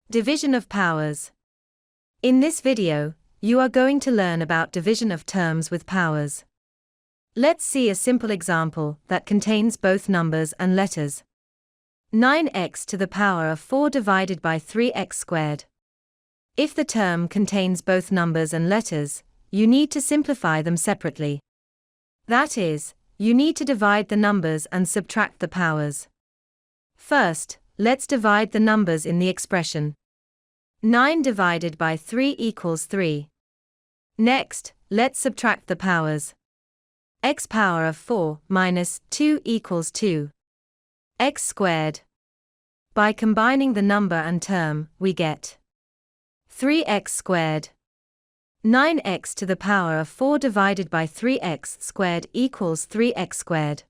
Division of powers. In this video, you are going to learn about division of terms with powers. Let's see a simple example that contains both numbers and letters. 9x to the power of 4 divided by 3x squared. If the term contains both numbers and letters, you need to simplify them separately. That is, you need to divide the numbers and subtract the powers. First, let's divide the numbers in the expression. 9 divided by 3 equals 3. Next, let's subtract the powers. X power of 4 minus 2 equals 2. X squared. By combining the number and term, we get 3x squared. 9x to the power of 4 divided by 3x squared equals 3x squared.